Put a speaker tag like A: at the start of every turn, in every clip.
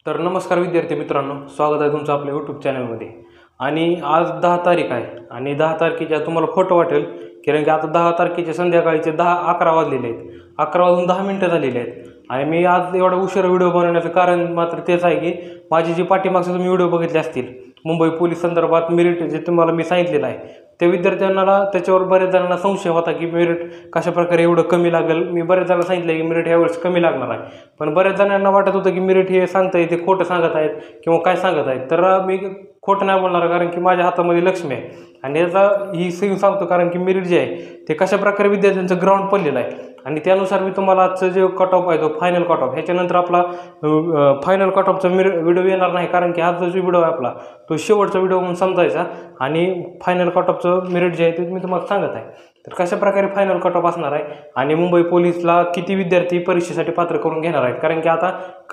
A: तर नमस्कार विद्यार्थी मित्रांनो, स्वागत आहे तुमचं आपल्या यूट्यूब चॅनलमध्ये. आणि आज 10 तारीख आहे आणि 10 तारखेच्या तुम्हाला खोटं वाटेल कारण की आता 10 तारखेच्या संध्याकाळचे 11 वाजलेले आहेत. 11 वाजून 10 मिनटं झालेली आहेत आणि मी आज एवढा उशिरा व्हिडिओ बनवण्याचं कारण मात्र तेच आहे की माझी जी पाठीमागचे तुम्ही व्हिडिओ बघितले असतील मुंबई पोलीस संदर्भात मेरिट जे तुम्हाला मी सांगितलेलं आहे त्या विद्यार्थ्यांना त्याच्यावर बऱ्याच जणांना संशय होता की मेरिट कशाप्रकारे एवढं कमी लागेल. मी बऱ्याच जणांना सांगितलं की मेरिट यावेळेस कमी लागणार आहे, पण बऱ्याच जणांना वाटत होतं की मेरिट हे सांगताय ते खोटं सांगत आहेत किंवा काय सांगत आहेत. तर मी खोटं नाही बोलणार कारण की माझ्या हातामध्ये लक्ष्मी आहे आणि याचा ही स्कीम सांगतो कारण की मेरिट जे आहे ते कशाप्रकारे विद्यार्थ्यांचं ग्राउंड पडलेलं आहे आणि त्यानुसार मी तुम्हाला आजचं जे कट ऑफ आहे तो फायनल कट ऑफ ह्याच्यानंतर आपला फायनल कट ऑफचा व्हिडिओ येणार नाही कारण की आजचा जो व्हिडिओ आहे आपला तो शेवटचा व्हिडिओ म्हणून समजायचा आणि फायनल कट ऑफचं मेरिट जे आहे ते मी तुम्हाला सांगत आहे. तर कशाप्रकारे फायनल कट ऑफ असणार आहे आणि मुंबई पोलीसला किती विद्यार्थी परीक्षेसाठी पात्र करून घेणार आहेत कारण की आता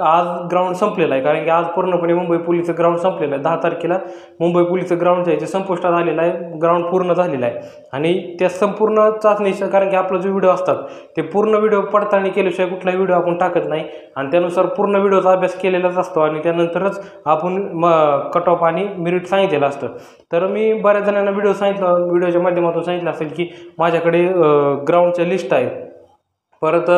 A: आज ग्राउंड संपलेलं आहे कारण की आज पूर्णपणे मुंबई पोलीसचं ग्राउंड संपलेलं आहे. 10 तारखेला मुंबई पोलीसचं ग्राउंड जे आहे ते संपुष्टात आलेलं आहे, ग्राउंड पूर्ण झालेलं आहे आणि त्या संपूर्ण चाचणीचं कारण की आपला जो व्हिडिओ असतात ते पूर्ण व्हिडिओ पडताळणी केल्याशिवाय कुठलाही व्हिडिओ आपण टाकत नाही आणि त्यानुसार पूर्ण व्हिडिओचा अभ्यास केलेलाच असतो आणि त्यानंतरच आपण कट ऑफ आणि मेरिट सांगितलेलं असतं. तर मी बऱ्याच जणांना व्हिडिओच्या माध्यमातून सांगितलं असेल की माझ्याकडे ग्राउंडच्या लिस्ट आहे, परत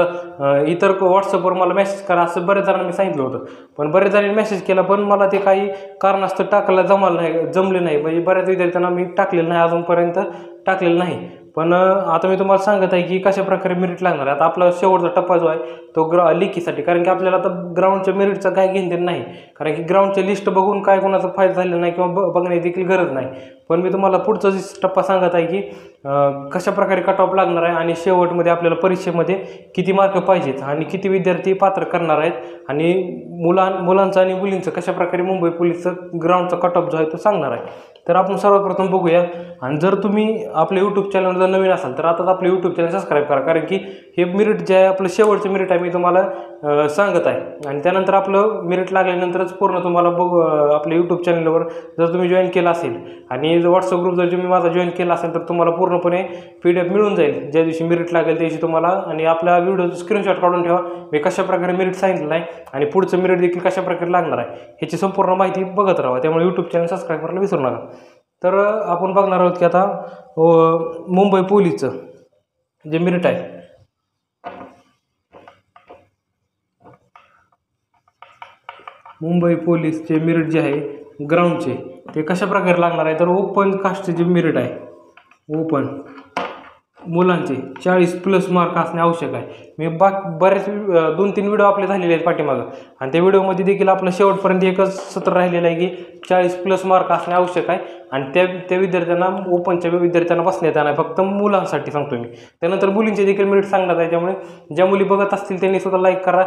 A: इतर व्हॉट्सअपवर मला मेसेज करा असं बऱ्याच जणांना मी सांगितलं होतं, पण बऱ्याच जणांनी मेसेज केला पण मला ते काही कारणास्तव टाकायला जमले नाही. म्हणजे बऱ्याच विद्यार्थ्यांना मी टाकलेलं नाही, अजूनपर्यंत टाकलेलं नाही. पण आता मी तुम्हाला सांगत आहे की कशाप्रकारे मेरिट लागणार आहे. आता आपला शेवटचा टप्पा जो आहे तो लेखीसाठी कारण की आपल्याला आता ग्राउंडच्या मेरिटचा काय घेणं नाही कारण की ग्राउंडची लिस्ट बघून काय कोणाचा फायदा झालेला नाही किंवा बघण्याची देखील गरज नाही. पण मी तुम्हाला पुढचा टप्पा सांगत आहे की कशाप्रकारे कट ऑफ लागणार आहे आणि शेवटमध्ये आपल्याला परीक्षेमध्ये किती मार्क पाहिजेत आणि किती विद्यार्थी पात्र करणार आहेत आणि मुलांचं आणि मुलींचं कशाप्रकारे मुंबई पोलीसचं ग्राउंडचा कट ऑफ जो आहे तो सांगणार आहे. तर आपण सर्वप्रथम बघूया. आणि जर तुम्ही आपल्या यूट्यूब चॅनल जर नवीन असाल तर आताच आपलं यूट्यूब चॅनल सबस्क्राईब करा कारण की हे मेरिट जे आहे आपलं शेवटचं मेरिट आहे मी तुम्हाला सांगत आहे आणि त्यानंतर आपलं मेरिट लागल्यानंतरच पूर्ण तुम्हाला आपल्या यूट्यूब चॅनलवर जर तुम्ही जॉईन केलं असेल आणि व्हॉट्सअप ग्रुप जर तुम्ही माझा जॉईन केला असेल तर तुम्हाला पूर्णपणे PDF मिळून जाईल ज्या दिवशी मेरिट लागेल त्या दिवशी तुम्हाला. आणि आपल्या व्हिडिओचं स्क्रीनशॉट काढून ठेवा मी कशाप्रकारे मेरिट सांगितलं आहे आणि पुढचं मेरिट देखील कशाप्रकारे लागणार आहे ह्याची संपूर्ण माहिती बघत राहा. त्यामुळे यूट्यूब चॅनल सबस्क्राईब करायला विसरू नका. तर आपण बघणार आहोत की आता मुंबई पोलीसचं जे मेरिट आहे मुंबई पोलीसचे मेरिट जे आहे ग्राउंडचे ते कशाप्रकारे लागणार आहे. तर ओपन कास्टचे जे मेरिट आहे ओपन मुलांचे 40+ मार्क असणे आवश्यक आहे. मी बरेच 2-3 व्हिडिओ आपले झालेले आहेत पाठीमागं आणि त्या व्हिडिओमध्ये देखील आपलं शेवटपर्यंत एकच सत्र राहिलेलं आहे की 40+ मार्क असणे आवश्यक आहे आणि त्या विद्यार्थ्यांना ओपनच्या विद्यार्थ्यांना बसण्यात येणार फक्त मुलांसाठी सांगतो मी. त्यानंतर मुलींचे देखील मेरिट सांगण्यात आहे. त्यामुळे ज्या मुली बघत असतील त्यांनी सुद्धा लाईक करा,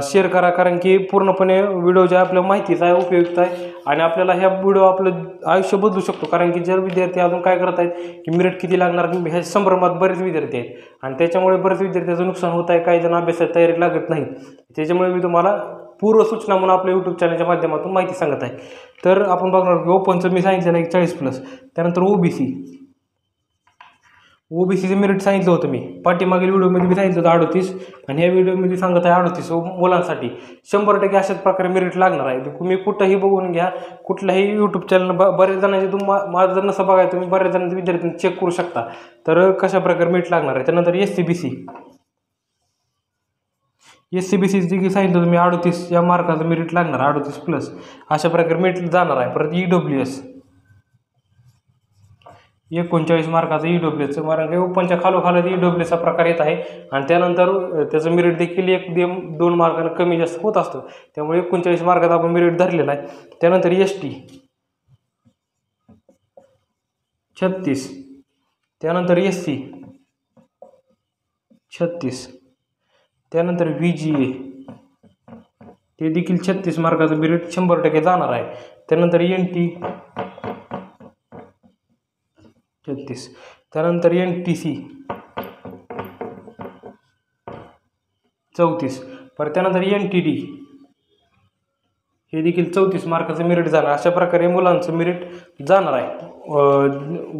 A: शेअर करा कारण की पूर्णपणे व्हिडिओ जे आपल्या माहितीचा आहे उपयुक्त आहे आणि आपल्याला ह्या व्हिडिओ आपलं आयुष्य बदलू शकतो कारण की जर विद्यार्थी अजून काय करत आहेत की मेरिट किती लागणार ह्या संभ्रमात बरेच विद्यार्थी आहेत आणि त्याच्यामुळे बरेच विद्यार्थ्यांचं नुकसान होत आहे. काही जण अभ्यासात तयारी लागत नाही. त्याच्यामुळे मी तुम्हाला पूर्व सूचना म्हणून आपल्या यूट्यूब चॅनलच्या माध्यमातून माहिती सांगत आहे. तर आपण बघणार की ओपनचं मी सांगितलेलं आहे 40+. त्यानंतर ओबीसीचं मेरिट सांगितलं होतं मी पाठीमागील व्हिडिओमध्ये मी सांगितलं होतं 38 आणि ह्या व्हिडिओमध्ये सांगत आहे 38 मुलांसाठी 100% अशाच प्रकारे मेरिट लागणार आहे. तुम्ही कुठंही बघून घ्या, कुठल्याही यूट्यूब चॅनल बरेच जणांचे माझं जर नसं बघायचं तुम्ही बऱ्याच जणांचे विद्यार्थ्यांनी चेक करू शकता. तर कशाप्रकारे मेरिट लागणार आहे. त्यानंतर SCBC देखील सांगितलं तुम्ही 38 या मार्काचं मेरिट लागणार 38+ अशा प्रकारे मेरिट जाणार आहे. परत EWS 39 मार्काचं EWSचं कारण की ओपनच्या खालोखाल EWSचा प्रकार येत आहे आणि त्यानंतर त्याचं मेरिट देखील 1-2 मार्कानं कमी जास्त होत असतं. त्यामुळे 39 मार्काचा आपण मेरिट धरलेला आहे. त्यानंतर ST 36, त्यानंतर SC 36, त्यानंतर VGA ते देखील 36 मार्काचं मेरिट 100% जाणार आहे. त्यानंतर NT 36, त्यानंतर NTC 34, परत त्यानंतर NTD हे देखील 34 मार्काचं मेरिट जाणार. अशा प्रकारे मुलांचं मेरिट जाणार आहे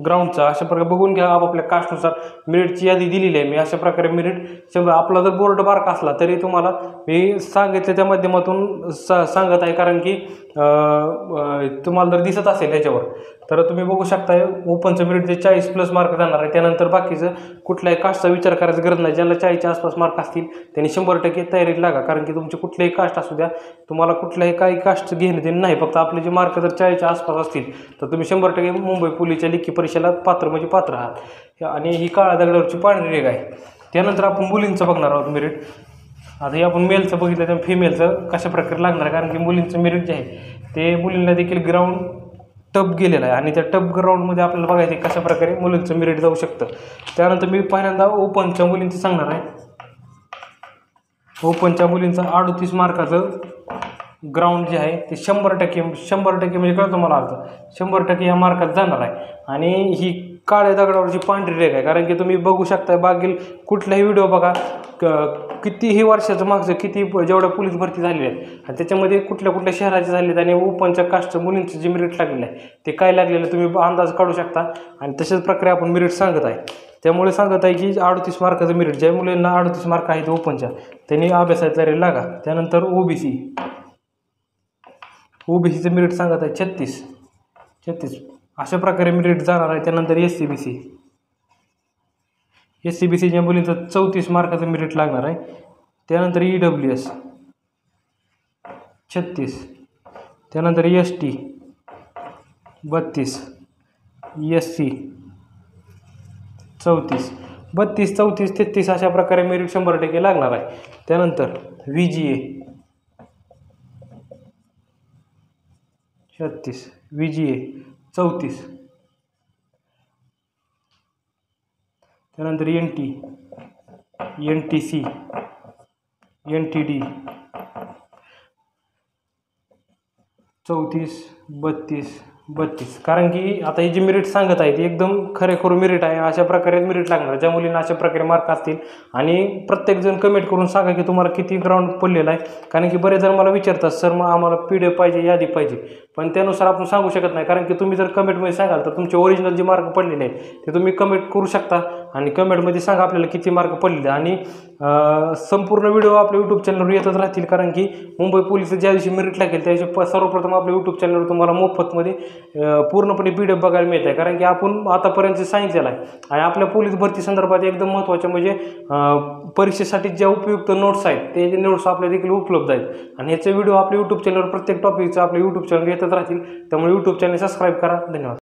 A: ग्राउंडचं. अशा प्रकारे बघून घ्या, आपापल्या कास्टनुसार मेरिटची यादी दिलेली आहे मी. अशा प्रकारे मेरिट 100. आपला जर बोर्ड बारका असला तरी तुम्हाला मी सांगितलं त्या माध्यमातून सांगत आहे, कारण की तुम्हाला जर दिसत असेल ह्याच्यावर तर तुम्ही बघू शकताय ओपनचं मेरिट जे 40+ मार्क जाणार आहे. त्यानंतर बाकीचं कुठल्याही कास्टचा विचार करायची गरज नाही. ज्यांना 40च्या आसपास मार्क असतील त्यांनी 100% तयारीत लागा, कारण की तुमचे कुठलेही कास्ट असू द्या, तुम्हाला कुठल्याही काही कास्ट घेणं देणं नाही. फक्त आपले जे मार्क जर 40च्या आसपास असतील तर तुम्ही 100% मुंबई पोलीसच्या लेखी परीक्षेला पात्र आहात. आणि ही काळ्या दगडावरची पांढरी रेघ आहे. त्यानंतर आपण मुलींचं बघणार आहोत मेरिट. आता हे आपण मेलचं बघितलं तर फिमेलचं कशा प्रकारे लागणार आहे, कारण की मुलींचं मेरिट जे आहे ते मुलींना देखील ग्राउंड टप गेलेला आहे आणि त्या टप ग्राउंडमध्ये आपल्याला बघायचं आहे कशा प्रकारे मुलींचं मेरिट जाऊ शकतं. त्यानंतर मी पहिल्यांदा ओपनच्या मुलींचं सांगणार आहे. ओपनच्या मुलींचं 38 मार्काचं ग्राउंड जे आहे ते 100% म्हणजे कळतं मला अर्थ 100% या मार्कात जाणार आहे. आणि ही काळ्या दगडावरची पांढरी रेघ आहे, कारण की तुम्ही बघू शकता बागील कुठलाही व्हिडिओ बघा, कितीही वर्षाचं मागचं जेवढ्या पोलीस भरती झालेल्या आहेत आणि त्याच्यामध्ये कुठल्या शहराचे झाले आहेत आणि ओपनच्या कास्टच्या मुलींचं जे मेरिट लागलेलं आहे ते काय लागलेलं तुम्ही अंदाज काढू शकता. आणि तशाच प्रकारे आपण मेरिट सांगत आहे. त्यामुळे सांगत आहे की 38 मार्काचं मेरिट ज्या मुलींना 38 मार्क आहेत ओपनच्या त्यांनी अभ्यासात तयारी लागा. त्यानंतर ओबीसीचं मेरिट सांगत आहे 36. अशा प्रकारे मेरिट जाणार आहे. त्यानंतर एससीबीसीच्या मुलींचं 34 मार्काचं मेरिट लागणार आहे. त्यानंतर EWS 36, त्यानंतर ST 32, SC 34, 32, 34, 33 अशा प्रकारे मेरिट 100% लागणार आहे. त्यानंतर VGA 36, VGA 34, त्यानंतर NTC, NTD 34, 32. कारण की आता ही जी मेरिट सांगत आहे ती एकदम खरेखुर मेरिट आहे. अशा प्रकारे मेरिट लागणार ज्या मुलींना अशा प्रकारे मार्क असतील. आणि प्रत्येकजण कमेंट करून सांगा की तुम्हाला किती ग्राउंड पडलेलं आहे, कारण की बरेच जण मला विचारतात सर मग आम्हाला PDF पाहिजे, यादी पाहिजे, पण त्यानुसार आपण सांगू शकत नाही. कारण की तुम्ही जर कमेंटमध्ये सांगाल तर तुमचे ओरिजिनल जे मार्क पडलेले आहेत ते तुम्ही कमेंट करू शकता आणि कमेंटमध्ये सांगा आपल्याला किती मार्क पडलेले. आणि संपूर्ण व्हिडिओ आपल्या यूट्यूब चॅनलवर येतच राहतील, कारण की मुंबई पोलीस ज्या दिवशी मेरिट लागेल त्या दिवशी सर्वप्रथम आपल्या यूट्यूब चॅनलवर तुम्हाला मोफतमध्ये पूर्णपणे PDF बघायला मिळत आहे. कारण की आपण आतापर्यंत सांगितलेलं आहे. आणि आपल्या पोलीस भरती संदर्भात एकदम महत्त्वाचं म्हणजे परीक्षेसाठी ज्या उपयुक्त नोट्स आहेत ते नोट्स आपल्या देखील उपलब्ध आहेत. आणि ह्याचे व्हिडिओ आपल्या यूट्यूब चॅनलवर प्रत्येक टॉपिकचं आपल्या यूट्यूब चॅनल येतच राहतील. त्यामुळे यूट्यूब चॅनल सबस्क्राईब करा. धन्यवाद.